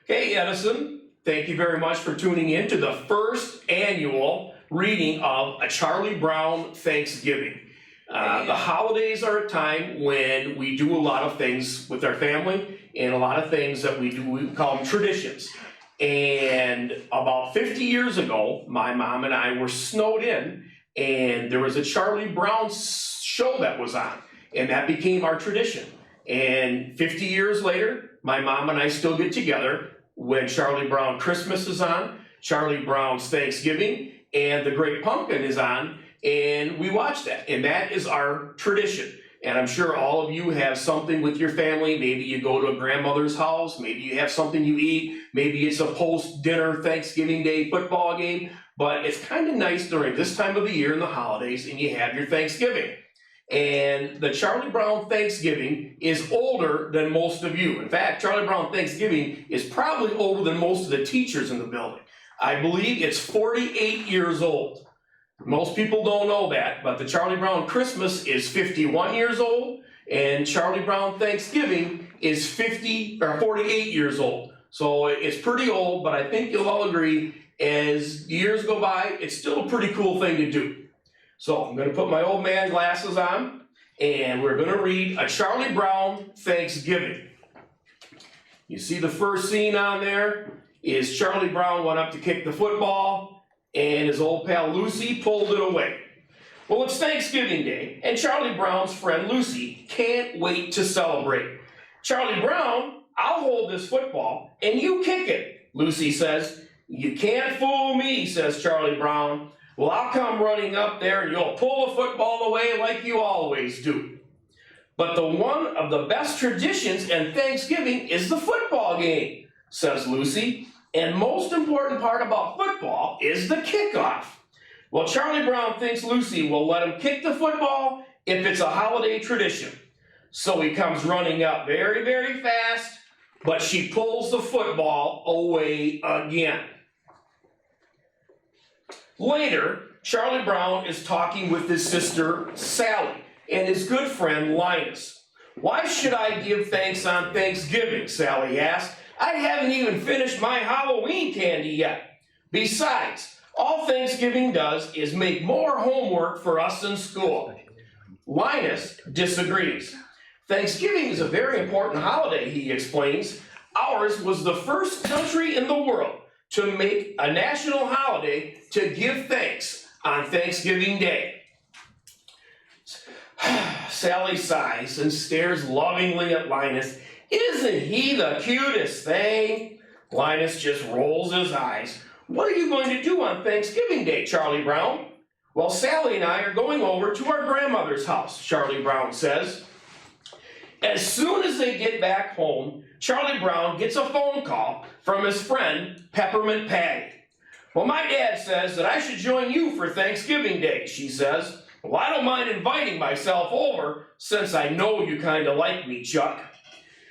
Hey Edison, thank you very much for tuning in to the first annual reading of A Charlie Brown Thanksgiving. The holidays are a time when we do a lot of things with our family and a lot of things that we do, we call them traditions. And about 50 years ago, my mom and I were snowed in and there was a Charlie Brown show that was on, and that became our tradition. And 50 years later, my mom and I still get together when Charlie Brown Christmas is on, Charlie Brown's Thanksgiving, and The Great Pumpkin is on, and we watch that. And that is our tradition. And I'm sure all of you have something with your family. Maybe you go to a grandmother's house, maybe you have something you eat, maybe it's a post-dinner Thanksgiving Day football game, but it's kind of nice during this time of the year in the holidays and you have your Thanksgiving. And the Charlie Brown Thanksgiving is older than most of you. In fact, Charlie Brown Thanksgiving is probably older than most of the teachers in the building. I believe it's 48 years old. Most people don't know that, but the Charlie Brown Christmas is 51 years old, and Charlie Brown Thanksgiving is 48 years old. So it's pretty old, but I think you'll all agree, as years go by, it's still a pretty cool thing to do. So I'm going to put my old man glasses on, and we're going to read A Charlie Brown Thanksgiving. You see the first scene on there is Charlie Brown went up to kick the football, and his old pal Lucy pulled it away. Well, it's Thanksgiving Day, and Charlie Brown's friend Lucy can't wait to celebrate. Charlie Brown, I'll hold this football, and you kick it, Lucy says. You can't fool me, says Charlie Brown. Well, I'll come running up there and you'll pull the football away like you always do. But one of the best traditions in Thanksgiving is the football game, says Lucy. And most important part about football is the kickoff. Well, Charlie Brown thinks Lucy will let him kick the football if it's a holiday tradition. So he comes running up very, very fast, but she pulls the football away again. Later, Charlie Brown is talking with his sister Sally and his good friend Linus. Why should I give thanks on Thanksgiving? Sally asked. I haven't even finished my Halloween candy yet. Besides, all Thanksgiving does is make more homework for us in school. Linus disagrees. Thanksgiving is a very important holiday, he explains. Ours was the first country in the world to make a national holiday to give thanks on Thanksgiving Day. Sally sighs and stares lovingly at Linus. Isn't he the cutest thing? Linus just rolls his eyes. What are you going to do on Thanksgiving Day, Charlie Brown? Well, Sally and I are going over to our grandmother's house, Charlie Brown says. As soon as they get back home, Charlie Brown gets a phone call from his friend, Peppermint Patty. Well, my dad says that I should join you for Thanksgiving Day, she says. Well, I don't mind inviting myself over since I know you kind of like me, Chuck.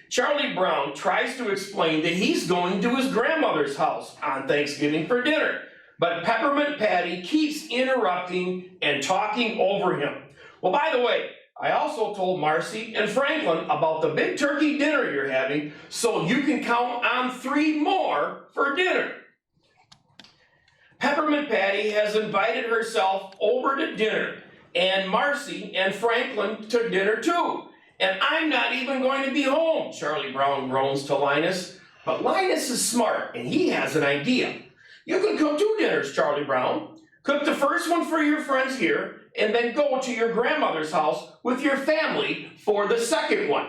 Charlie Brown tries to explain that he's going to his grandmother's house on Thanksgiving for dinner, but Peppermint Patty keeps interrupting and talking over him. Well, by the way, I also told Marcy and Franklin about the big turkey dinner you're having, so you can count on 3 more for dinner. Peppermint Patty has invited herself over to dinner, and Marcy and Franklin to dinner too. And I'm not even going to be home, Charlie Brown groans to Linus. But Linus is smart, and he has an idea. You can cook 2 dinners, Charlie Brown. Cook the first one for your friends here, and then go to your grandmother's house with your family for the second one.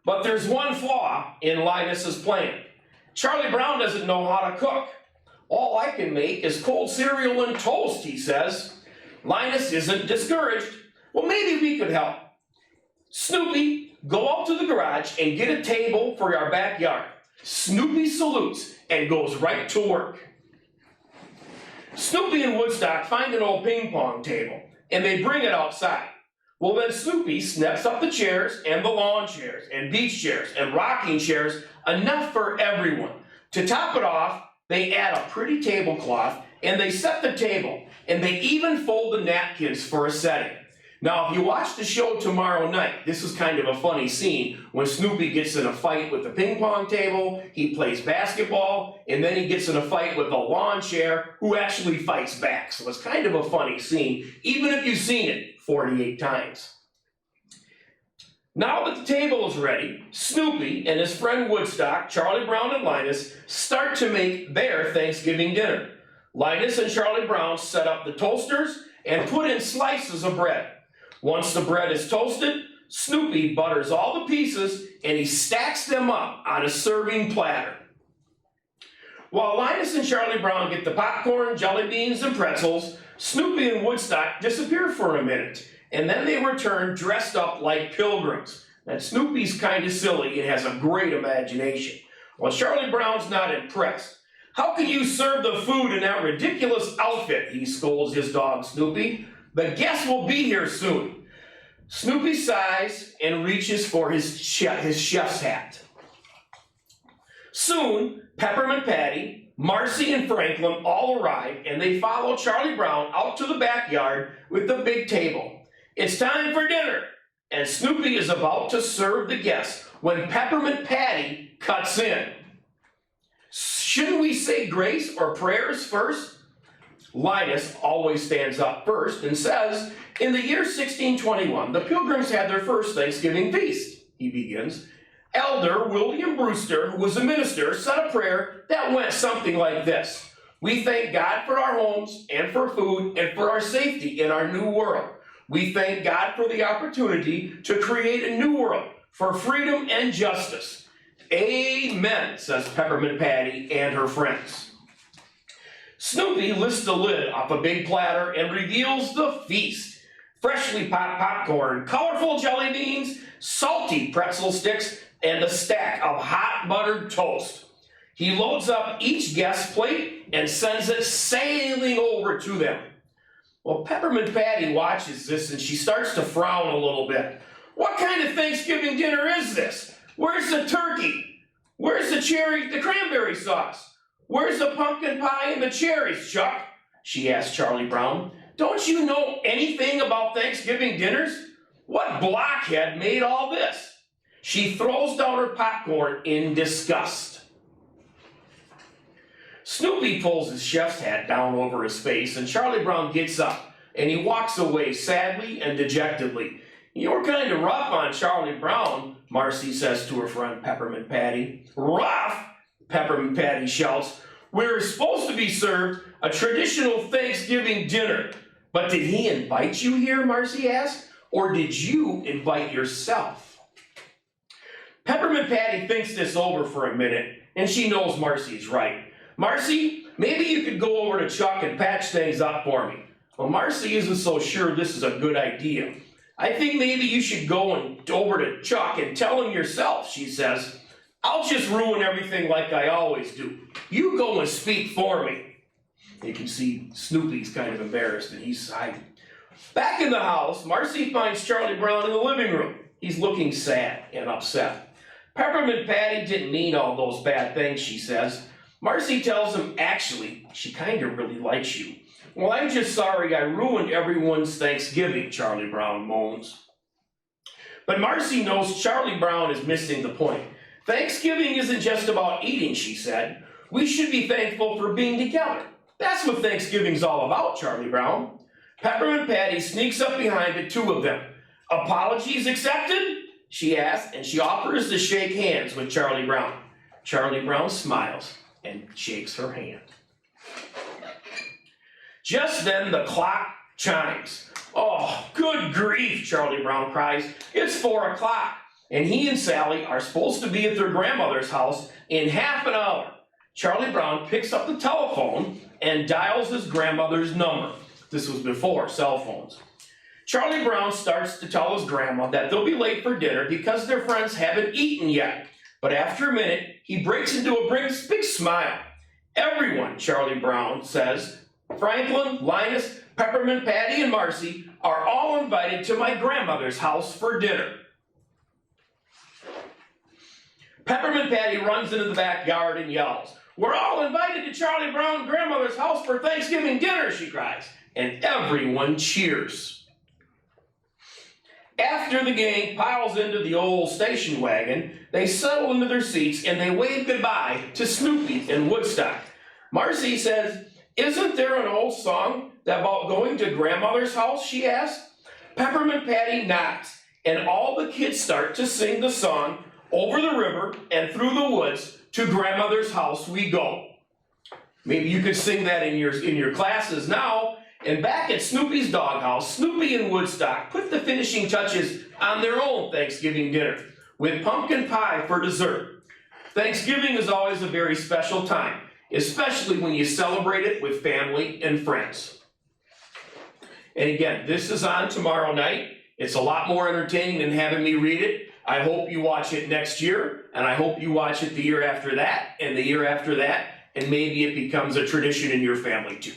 But there's one flaw in Linus's plan. Charlie Brown doesn't know how to cook. All I can make is cold cereal and toast, he says. Linus isn't discouraged. Well, maybe we could help. Snoopy, go out to the garage and get a table for our backyard. Snoopy salutes and goes right to work. Snoopy and Woodstock find an old ping pong table, and they bring it outside. Well, then Snoopy snaps up the chairs and the lawn chairs and beach chairs and rocking chairs, enough for everyone. To top it off, they add a pretty tablecloth, and they set the table, and they even fold the napkins for a setting. Now, if you watch the show tomorrow night, this is kind of a funny scene when Snoopy gets in a fight with the ping pong table, he plays basketball, and then he gets in a fight with a lawn chair who actually fights back. So it's kind of a funny scene, even if you've seen it 48 times. Now that the table is ready, Snoopy and his friend Woodstock, Charlie Brown and Linus, start to make their Thanksgiving dinner. Linus and Charlie Brown set up the toasters and put in slices of bread. Once the bread is toasted, Snoopy butters all the pieces and he stacks them up on a serving platter. While Linus and Charlie Brown get the popcorn, jelly beans, and pretzels, Snoopy and Woodstock disappear for a minute, and then they return dressed up like pilgrims. And Snoopy's kind of silly and has a great imagination, while Charlie Brown's not impressed. "How can you serve the food in that ridiculous outfit?" he scolds his dog Snoopy. "The guests will be here soon." Snoopy sighs and reaches for his chef's hat. Soon, Peppermint Patty, Marcy, and Franklin all arrive, and they follow Charlie Brown out to the backyard with the big table. It's time for dinner, and Snoopy is about to serve the guests when Peppermint Patty cuts in. "Shouldn't we say grace or prayers first?" Linus always stands up first and says, "In the year 1621, the Pilgrims had their first Thanksgiving feast," he begins. "Elder William Brewster, who was a minister, said a prayer that went something like this: 'We thank God for our homes and for food and for our safety in our new world. We thank God for the opportunity to create a new world for freedom and justice. Amen,' says Peppermint Patty and her friends." Snoopy lifts the lid off a big platter and reveals the feast. Freshly popped popcorn, colorful jelly beans, salty pretzel sticks, and a stack of hot buttered toast. He loads up each guest's plate and sends it sailing over to them. Well, Peppermint Patty watches this and she starts to frown a little bit. "What kind of Thanksgiving dinner is this? Where's the turkey? Where's the cranberry sauce? Where's the pumpkin pie and the cherries, Chuck?" she asked Charlie Brown. "Don't you know anything about Thanksgiving dinners? What blockhead made all this?" She throws down her popcorn in disgust. Snoopy pulls his chef's hat down over his face, and Charlie Brown gets up, and he walks away sadly and dejectedly. "You're kind of rough on Charlie Brown," Marcy says to her friend Peppermint Patty. "Rough?" Peppermint Patty shouts. "We're supposed to be served a traditional Thanksgiving dinner. But did he invite you here?" Marcy asked. "Or did you invite yourself?" Peppermint Patty thinks this over for a minute, and she knows Marcy's right. "Marcy, maybe you could go over to Chuck and patch things up for me." Well, Marcy isn't so sure this is a good idea. "I think maybe you should go over to Chuck and tell him yourself," she says. "I'll just ruin everything like I always do. You go and speak for me." You can see Snoopy's kind of embarrassed and he's hiding. Back in the house, Marcy finds Charlie Brown in the living room. He's looking sad and upset. "Peppermint Patty didn't mean all those bad things," she says. Marcy tells him, "Actually, she kind of really likes you." "Well, I'm just sorry I ruined everyone's Thanksgiving," Charlie Brown moans. But Marcy knows Charlie Brown is missing the point. "Thanksgiving isn't just about eating," she said. "We should be thankful for being together. That's what Thanksgiving's all about, Charlie Brown." Peppermint Patty sneaks up behind the two of them. "Apologies accepted?" she asks, and she offers to shake hands with Charlie Brown. Charlie Brown smiles and shakes her hand. Just then the clock chimes. "Oh, good grief," Charlie Brown cries. "It's 4 o'clock, and he and Sally are supposed to be at their grandmother's house in half an hour." Charlie Brown picks up the telephone and dials his grandmother's number. This was before cell phones. Charlie Brown starts to tell his grandma that they'll be late for dinner because their friends haven't eaten yet. But after a minute, he breaks into a big smile. "Everyone," Charlie Brown says, "Franklin, Linus, Peppermint Patty, and Marcy are all invited to my grandmother's house for dinner." Peppermint Patty runs into the backyard and yells, "We're all invited to Charlie Brown's grandmother's house for Thanksgiving dinner," she cries, and everyone cheers. After the gang piles into the old station wagon, they settle into their seats and they wave goodbye to Snoopy in Woodstock. Marcy says, "Isn't there an old song about going to grandmother's house?" she asks. Peppermint Patty nods, and all the kids start to sing the song, "Over the river and through the woods, to grandmother's house we go." Maybe you could sing that in your classes now. And back at Snoopy's doghouse, Snoopy and Woodstock put the finishing touches on their own Thanksgiving dinner with pumpkin pie for dessert. Thanksgiving is always a very special time, especially when you celebrate it with family and friends. And again, this is on tomorrow night. It's a lot more entertaining than having me read it. I hope you watch it next year, and I hope you watch it the year after that, and the year after that, and maybe it becomes a tradition in your family too.